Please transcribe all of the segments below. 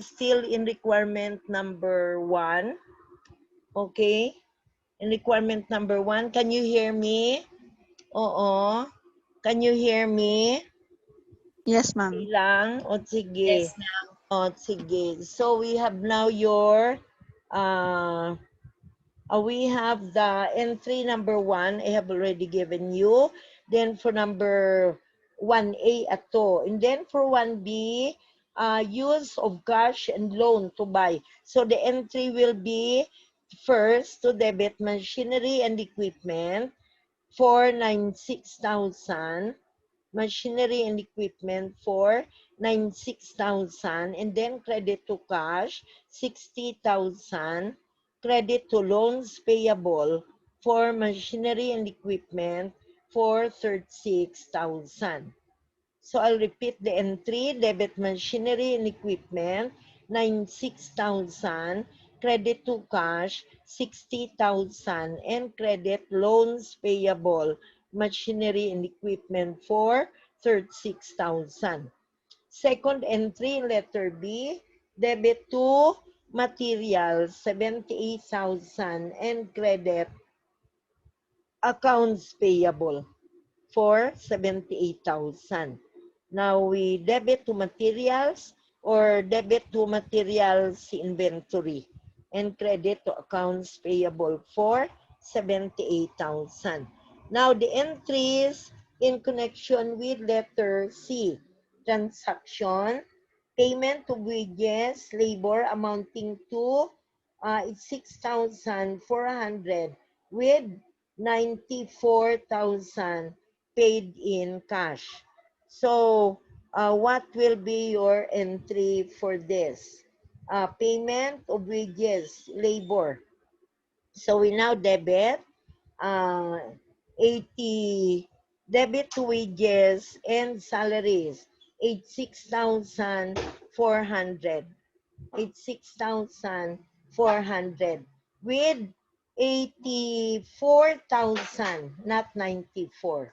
still in requirement number 1. Okay? In requirement number 1, can you hear me? Oo. Can you hear me? Yes, Okay ma'am. lang? O sige. Yes, ma'am. O sige. So we have now your we have the entry number 1. I have already given you. Then for number 1A ato. And then for 1B, use of cash and loan to buy. So the entry will be first to debit machinery and equipment for 96,000. Machinery and equipment for 96,000, and then credit to cash 60,000, credit to loans payable for machinery and equipment for 36,000. So I'll repeat the entry: debit machinery and equipment 96,000, credit to cash 60,000, and credit loans payable machinery and equipment for 36,000. Second entry, letter B, debit to materials 78,000, and credit accounts payable for 78,000. Now we debit to materials or debit to materials inventory and credit to accounts payable for 78,000. Now the entries in connection with letter C, transaction, payment of wages, labor amounting to 6,400 with 94,000 paid in cash. So, what will be your entry for this? Payment of wages, labor. So, we now debit 80, debit to wages and salaries, 86,400. 86,400 with 84,000, not 94.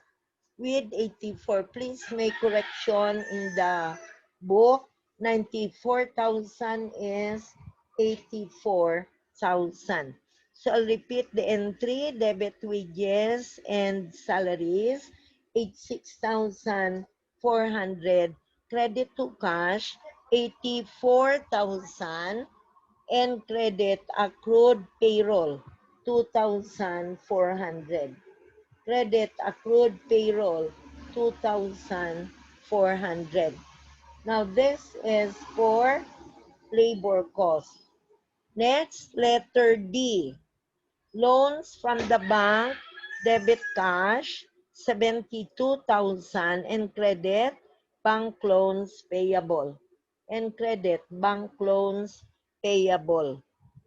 With 84, please make correction in the book. 94,000 is 84,000. So I'll repeat the entry: debit wages and salaries 86,400, credit to cash 84,000, and credit accrued payroll 2,400. Credit accrued payroll 2,400. Now this is for labor cost. Next, letter D. Loans from the bank, debit cash 72,000, and credit bank loans payable. And credit bank loans payable.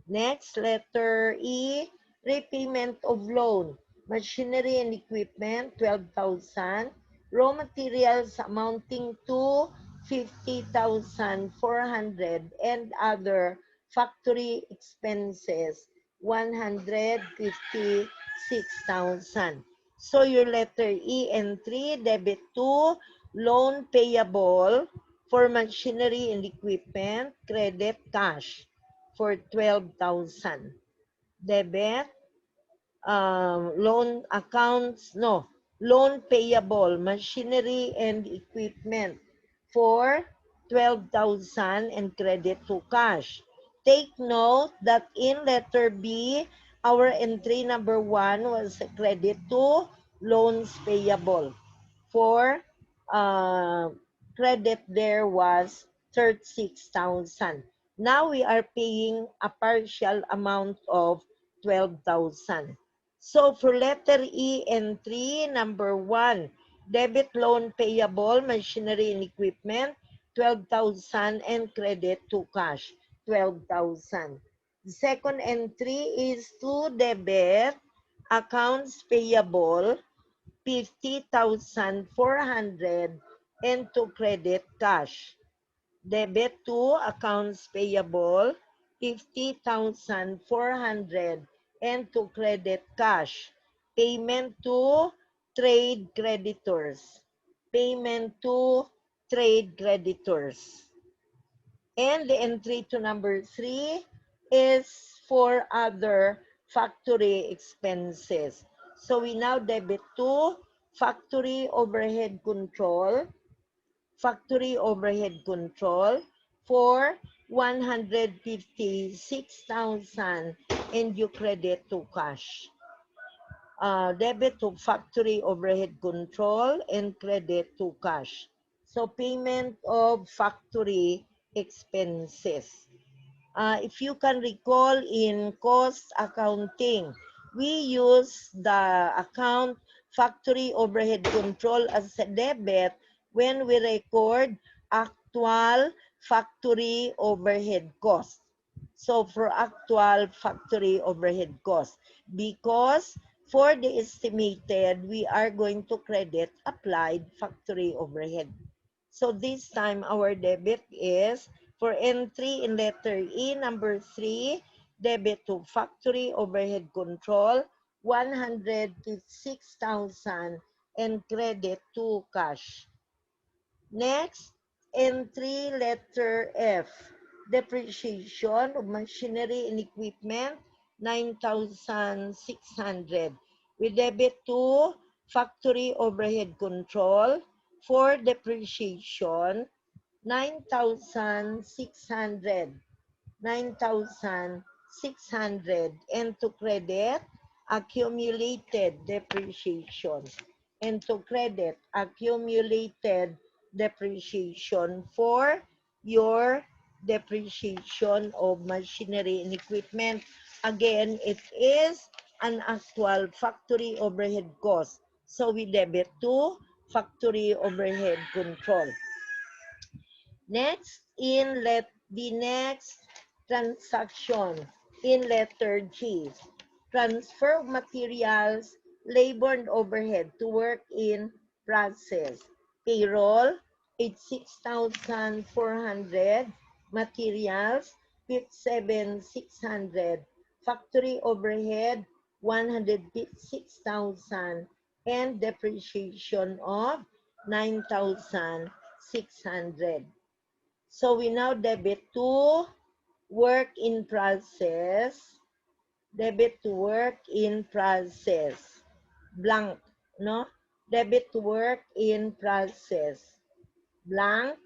Next, letter E, repayment of loan, machinery and equipment 12,000, raw materials amounting to 50,400, and other factory expenses 156,000. So your letter E entry, debit to loan payable for machinery and equipment, credit cash for 12,000. Debit, loan accounts, no, loan payable, machinery and equipment for 12,000, and credit to cash. Take note that in letter B, our entry number 1 was a credit to loans payable. For credit there was 36,000. Now we are paying a partial amount of 12,000. So for letter E entry number 1, debit loan payable, machinery and equipment 12,000, and credit to cash 12,000. The second entry is to debit accounts payable 50,400, and to credit cash. Debit to accounts payable 50,400, and to credit cash. Payment to trade creditors. Payment to trade creditors. And the entry to number 3 is for other factory expenses. So we now debit to factory overhead control, for 156,000 and you credit to cash. Debit to factory overhead control and credit to cash. So payment of factory expenses. If you can recall in cost accounting, we use the account factory overhead control as a debit when we record actual factory overhead cost. So for actual factory overhead cost, because for the estimated, we are going to credit applied factory overhead. So this time our debit is for entry in letter E, number 3, debit to factory overhead control, 156,000 and credit to cash. Next, entry letter F, depreciation of machinery and equipment, 9,600. We debit to factory overhead control for depreciation, 9,600. 9,600 and to credit accumulated depreciation for your depreciation of machinery and equipment. Again, it is an actual factory overhead cost. So we debit to factory overhead control. Next, the next transaction in letter G, transfer of materials, labor and overhead to work in process. Payroll, 86,400. Materials, 57,600. Factory overhead, 156,000. And depreciation of 9,600. So we now debit to work in process, blank, no? Debit to work in process, blank,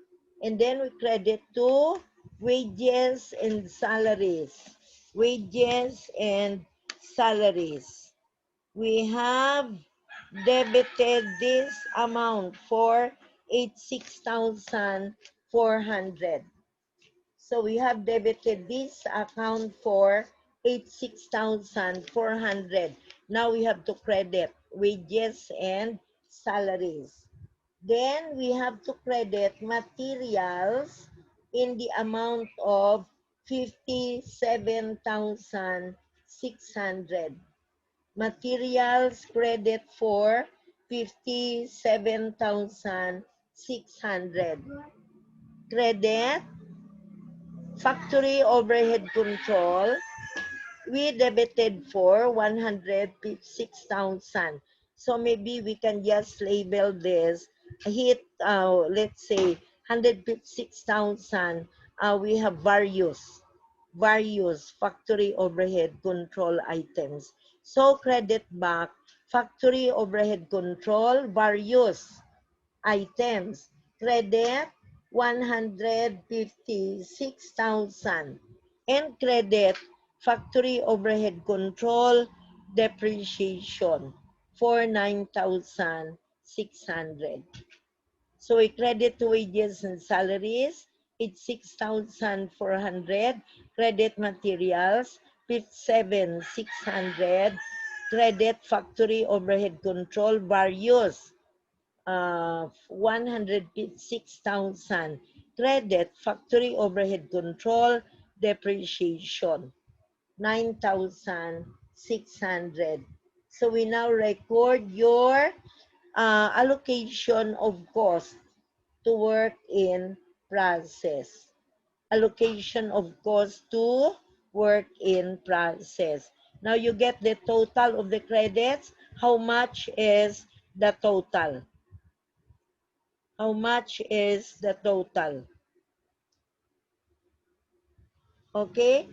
and then we credit to wages and salaries, We have debited this amount for 86,400. So we have debited this account for 86,400. Now we have to credit wages and salaries. Then we have to credit materials in the amount of 57,600. Materials credit for 57,600. Credit factory overhead control, we debited for 156,000. So maybe we can just label this, let's say 156,000. We have various factory overhead control items. So credit back factory overhead control, various items. Credit 156,000 and credit factory overhead control depreciation for 9,600. So we credit to wages and salaries, it's 6,400. Credit materials, 57,600. Credit factory overhead control, various 106,000. Credit factory overhead control depreciation 9,600. So we now record your allocation of cost to work in process. Allocation of cost to work in process. Now you get the total of the credits. How much is the total? How much is the total? Okay?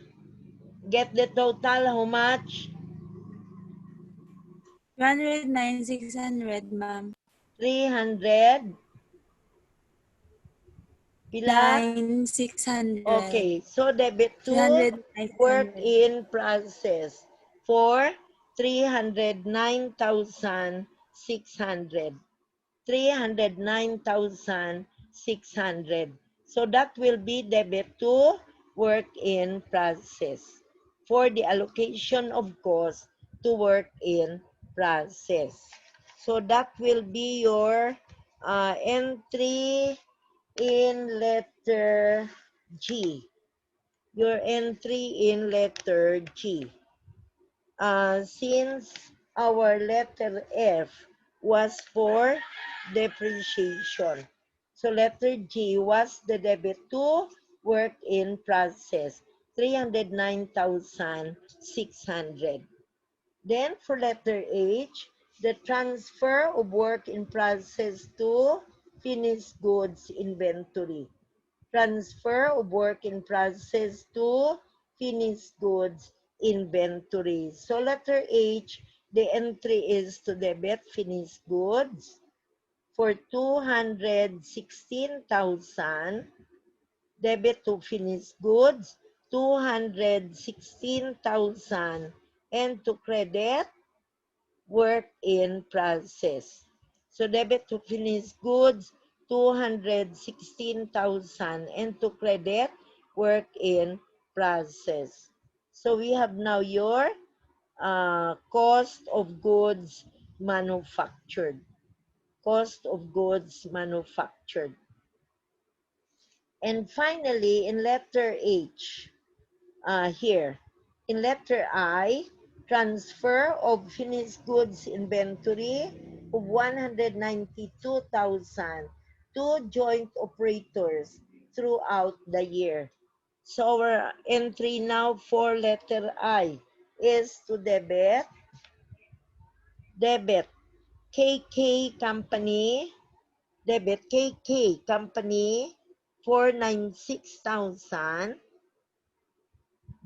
Get the total, how much? 109,600, ma'am. 300. Pila? 9,600. Okay, so debit to 300, work 9,600. in process for 309,600. 309,600. So that will be debit to work in process for the allocation of cost to work in process. So that will be your entry in letter G. Your entry in letter G. Since our letter F was for depreciation. So letter G was the debit to work in process, 309,600. Then for letter H, the transfer of work in process to finished goods inventory. Transfer of work in process to finished goods inventory. So letter H, the entry is to debit finished goods for 216,000, debit to finished goods 216,000, and to credit work in process. So debit to finished goods 216,000, and to credit work in process. So we have now your cost of goods manufactured. Cost of goods manufactured. And finally, in letter H, here. In letter I, transfer of finished goods inventory of 192,000 to joint operators throughout the year. So our entry now for letter I is to debit KK Company, debit KK Company for 96,000,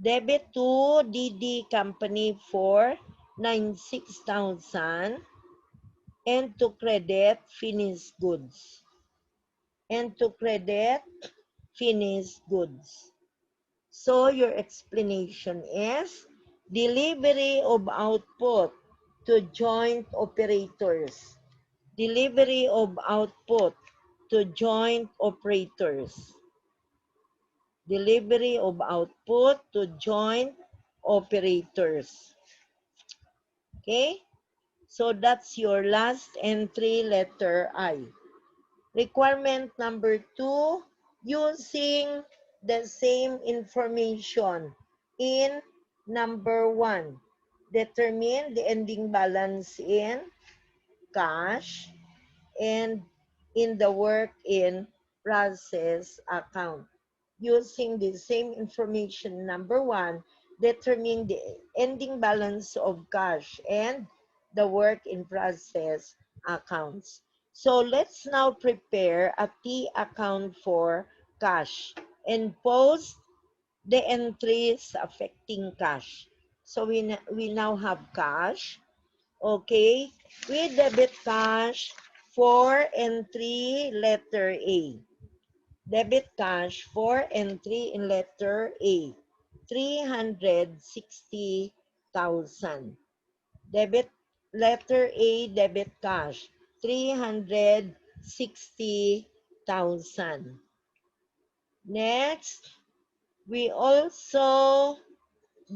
debit to DD Company for 96,000, and to credit finished goods. And to credit finished goods. So your explanation is delivery of output to joint operators. Delivery of output to joint operators. Delivery of output to joint operators. Okay? So that's your last entry, letter I. Requirement number 2, using the same information in number 1. Determine the ending balance in cash and in the work in process account. Using the same information, number 1, determine the ending balance of cash and the work in process accounts. So let's now prepare a T account for cash and post the entries affecting cash. So we now have cash. Okay, we debit cash for entry letter A. Debit cash for entry in letter A, 360,000. Debit letter A, debit cash, 360,000. Next, we also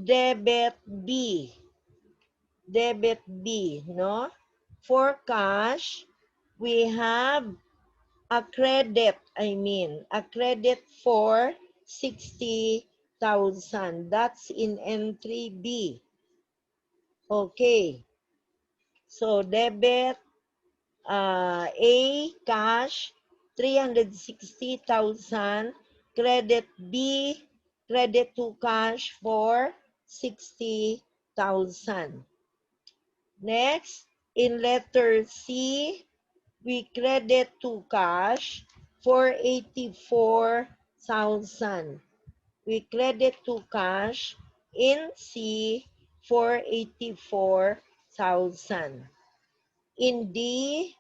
debit B. Debit B, no? For cash, we have a credit, a credit for 60,000. That's in entry B. Okay. So debit A cash 360,000, credit B, credit to cash for 60,000. Next, in letter C, we credit to cash for 84,000. we credit to cash in C for 84,000. In D,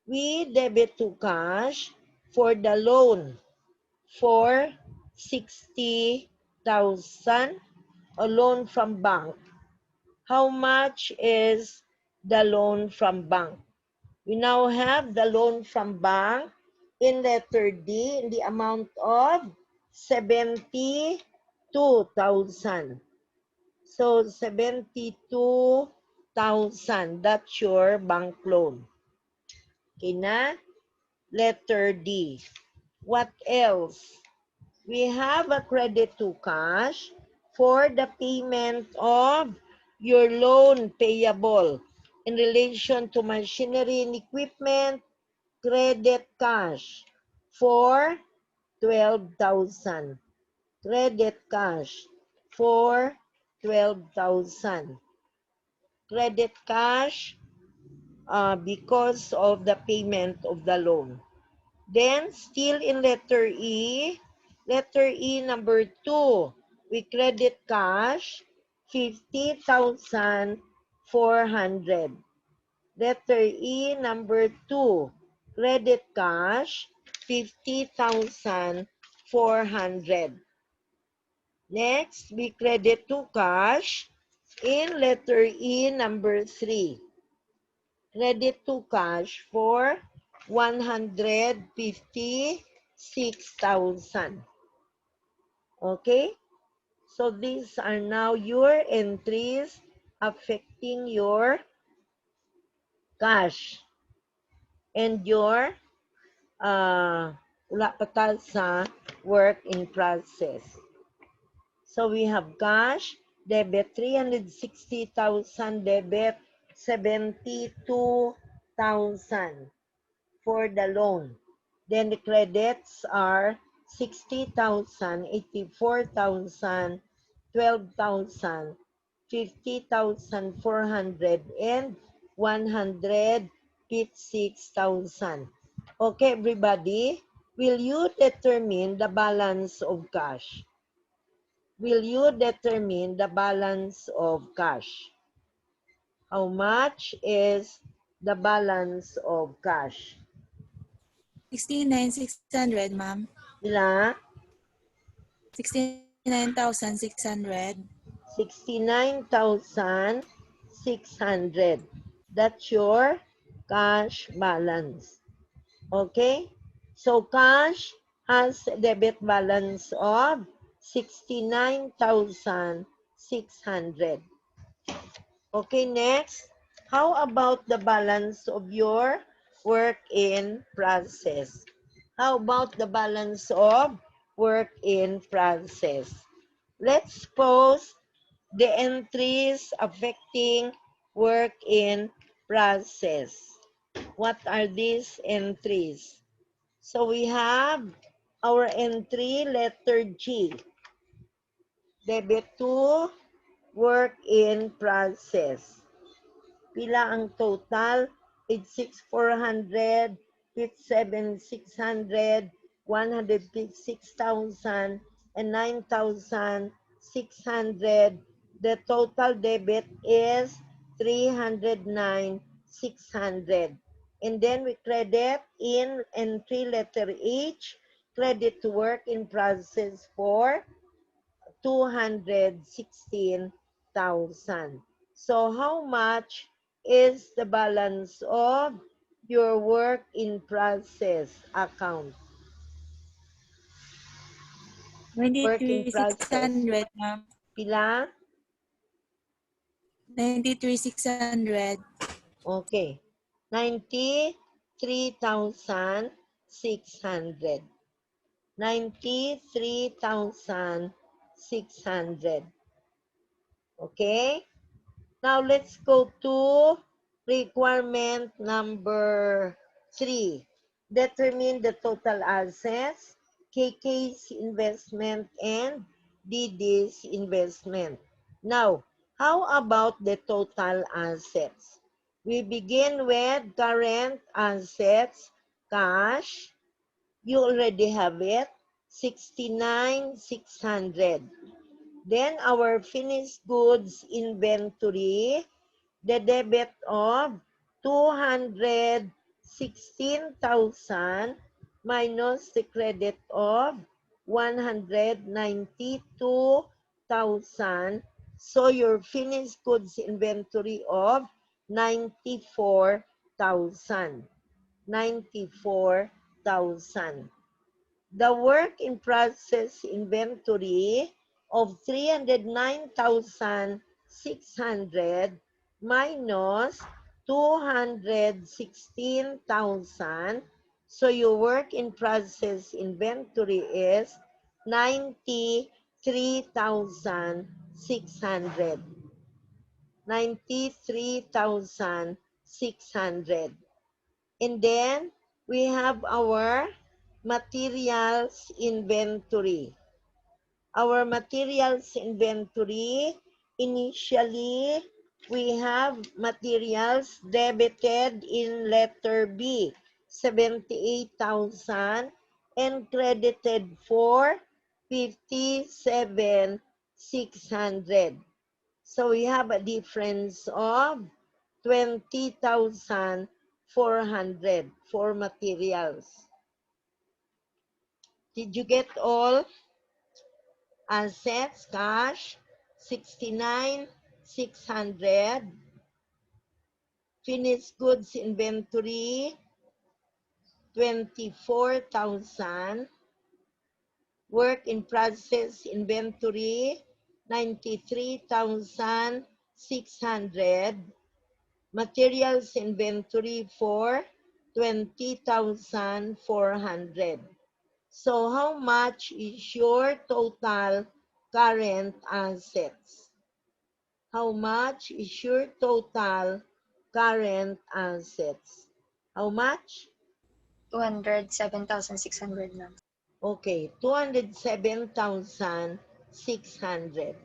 we debit to cash for the loan for 60,000, a loan from bank. How much is the loan from bank? We now have the loan from bank in letter D in the amount of 72,000. So 72,000, that's your bank loan. Okay na? Letter D. What else? We have a credit to cash for the payment of your loan payable in relation to machinery and equipment, credit cash for 12,000. Credit cash for 12,000. Credit cash because of the payment of the loan. Then, still in letter E number 2, we credit cash 50,400. Letter E number 2, credit cash 50,400. Next, we credit to cash in letter E number 3. Credit to cash for 156,000. Okay? So these are now your entries affecting your cash and your wala pa tayo sa work in process. So we have cash, debit 360,000, debit 72,000 for the loan. Then the credits are 60,000, 84,000, 12,000, 50,400, and 156,000. Okay, everybody, will you determine the balance of cash? Will you determine the balance of cash? How much is the balance of cash? 69,600, ma'am. Ila? 69,600. 69,600. That's your cash balance. Okay? So cash has a debit balance of 69,600. Okay, next. How about the balance of your work in process? How about the balance of work in process? Let's post the entries affecting work in process. What are these entries? So we have our entry letter G. Debit to work in process. Pila ang total? 86,400, 57,600, 156,000, and 9,600. The total debit is 309,600. And then we credit in entry letter H, credit to work in process for 216,000. So how much is the balance of your work in process account? Work in process. 93,600, ma'am. Pila? 93,600. Okay. 93,600. 93,600. Okay? Now let's go to requirement number 3. Determine the total assets, KK's investment, and DD's investment. Now, how about the total assets? We begin with current assets, cash. You already have it. 69,600. Then our finished goods inventory, the debit of 216,000 minus the credit of 192,000. So your finished goods inventory of 94,000. 94,000. The work in process inventory of 309,600 minus 216,000. So your work in process inventory is 93,600. 93,600. And then we have our materials inventory. Our materials inventory, initially, we have materials debited in letter B, 78,000 and credited for 57,600. So we have a difference of 20,400 for materials. Did you get all? Assets, cash, 69,600. Finished goods inventory, 24,000. Work in process inventory, 93,600. Materials inventory for 20,400. So how much is your total current assets? How much is your total current assets? How much? 207,600, ma'am. Okay, 207,600.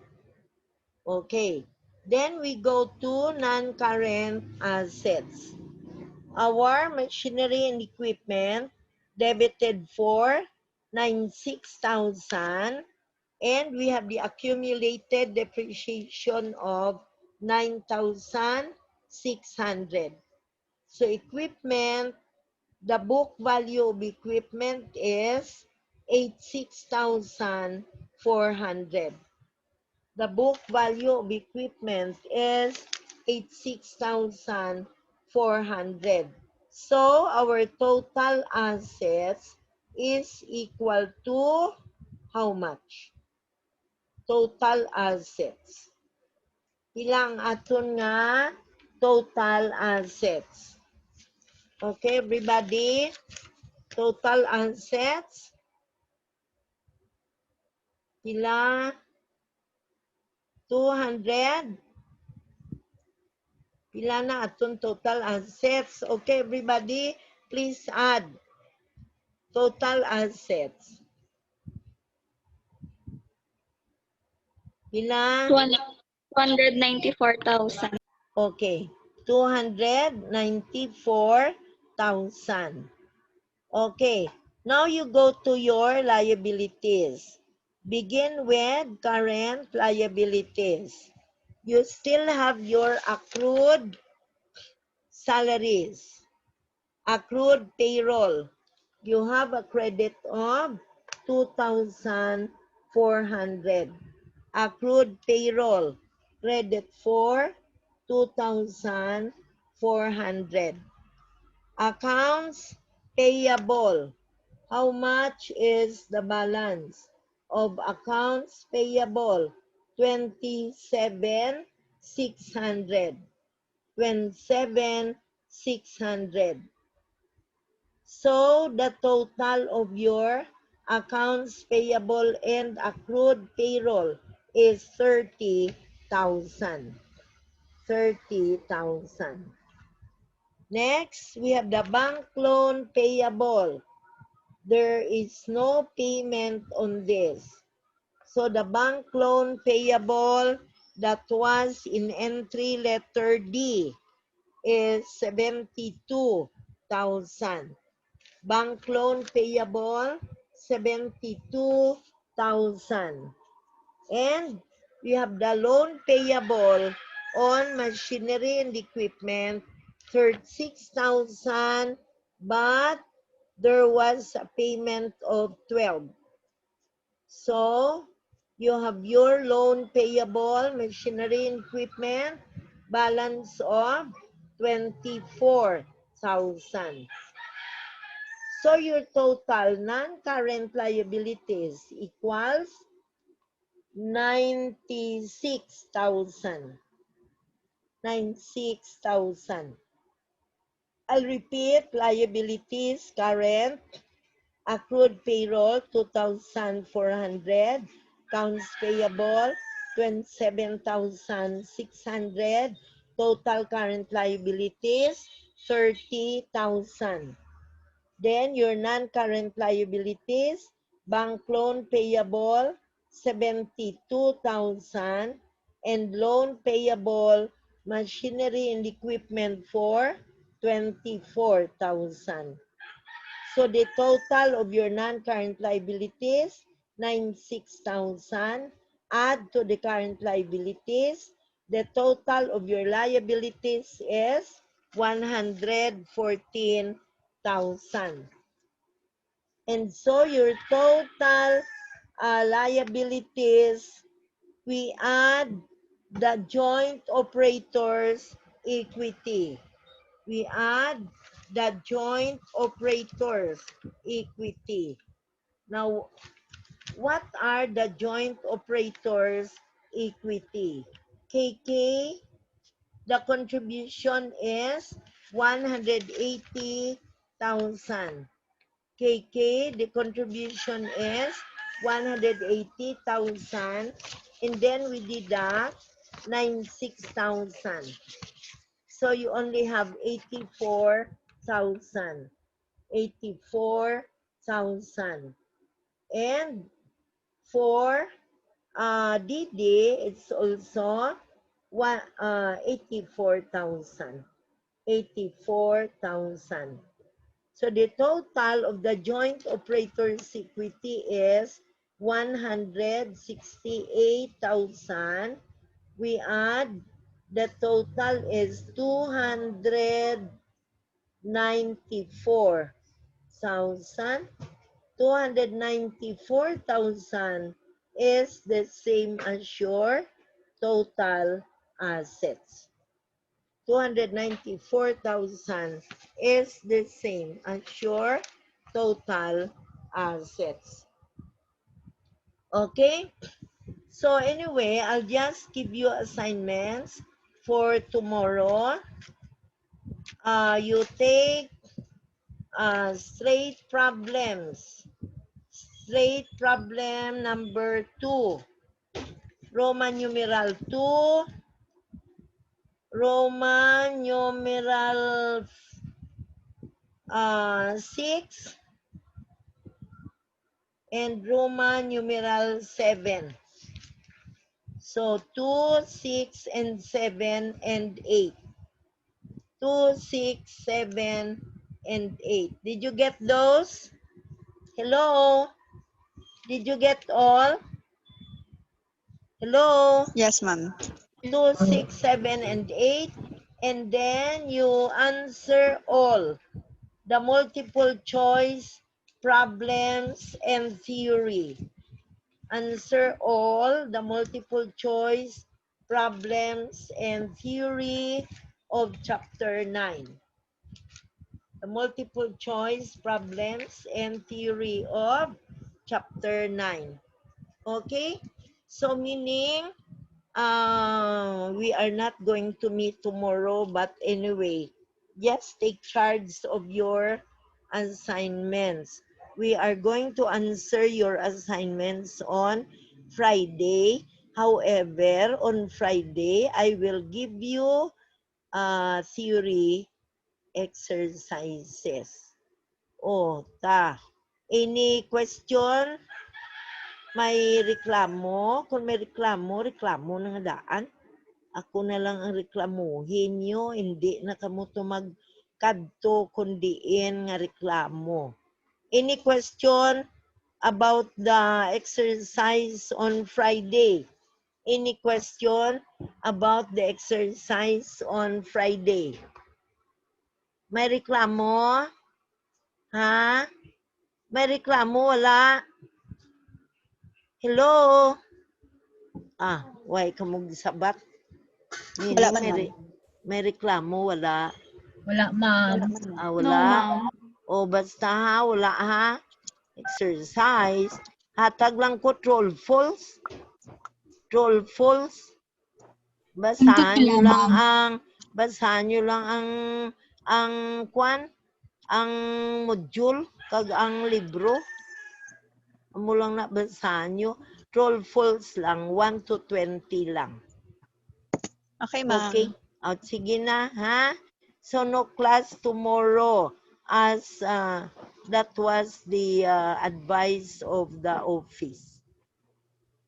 Okay, then we go to non-current assets. Our machinery and equipment debited for 96,000, and we have the accumulated depreciation of 9,600. So equipment, the book value of equipment is 86,400. The book value of equipment is 86,400. So our total assets is equal to how much? Total assets. Ilang aton nga total assets? Okay, everybody? Total assets. Pila? 200. Pila na aton total assets? Okay, everybody, please add total assets. Pila? 294,000. Okay, 294,000. Okay, now you go to your liabilities. Begin with current liabilities. You still have your accrued salaries, accrued payroll. You have a credit of 2,400. Accrued payroll, credit for 2,400. Accounts payable. How much is the balance of accounts payable? 27,600. 27,600. So the total of your accounts payable and accrued payroll is 30,000. 30,000. Next, we have the bank loan payable. There is no payment on this. So the bank loan payable that was in entry letter D is 72,000. Bank loan payable, 72,000. And we have the loan payable on machinery and equipment, 36,000, but there was a payment of 12. So, you have your loan payable, machinery and equipment, balance of 24,000. So, your total non-current liabilities equals 96,000. 96,000. I'll repeat, liabilities, current, accrued payroll, 2,400, accounts payable, 27,600, total current liabilities, 30,000. Then your non-current liabilities, bank loan payable, 72,000, and loan payable, machinery and equipment for 24,000. So the total of your non-current liabilities, 96,000. Add to the current liabilities, the total of your liabilities is 114,000. And so your total liabilities, we add the joint operators equity. We add the joint operators equity. Now, what are the joint operators equity? KK, the contribution is 180,000. KK, the contribution is 180,000. And then we deduct 96,000. So you only have 84,000. 84,000. And for DD, it's also 84,000. 84,000. So the total of the joint operators equity is 168,000. We add, the total is 294,000. 294,000 is the same as your total assets. 294,000 is the same as your total assets. Okay? So anyway, I'll just give you assignments for tomorrow. You take straight problems. Straight problem number 2. Roman numeral 2. Roman numeral 6. And Roman numeral 7. So 2, 6, and 7, and 8. 2, 6, 7, and 8. Did you get those? Hello? Did you get all? Hello? Yes, ma'am. 2, 6, 7, and 8. And then you answer all the multiple choice problems and theory. Answer all the multiple choice problems and theory of chapter 9. The multiple choice problems and theory of chapter 9. Okay? So meaning, we are not going to meet tomorrow, but anyway, just take charge of your assignments. We are going to answer your assignments on Friday. However, on Friday, I will give you theory exercises. Oh, any question? May reklamo? Kung may reklamo na nga daan. Ako na lang ang reklamuhin nyo. Hindi na kamo to magkadto kundiin nga reklamo. Any question about the exercise on Friday. Any question about the exercise on Friday? May reklamo? Ha? May reklamo? Wala? Hello? Why ka mong sabat? Wala man, ma'am. May reklamo? Wala? Wala, ma'am. Wala? No, ma'am. O basta ha? Wala ha? Exercise. Hatag lang ko true false. True false. Basahan Hindi nyo lang, lang ma'am. basahan nyo lang ang kwan, ang module, kag ang libro. Amo lang na basahan nyo. True false lang, 1 to 20 lang. Okay, ma'am. Okay? Sige na, ha? So, no class tomorrow as that was the advice of the office.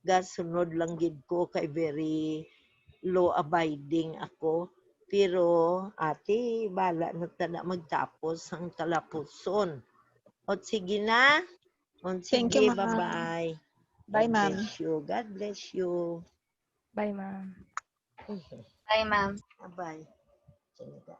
Gasunod lang gid ko kay very law-abiding ako. Pero, ate, bala na tada magtapos ang talapuson. Sige na. Thank Sige, you, ma'am. bye-bye. Bye, ma'am. God bless you. Bye, ma'am. God bless you. Bye, ma'am. Bye. Talaga.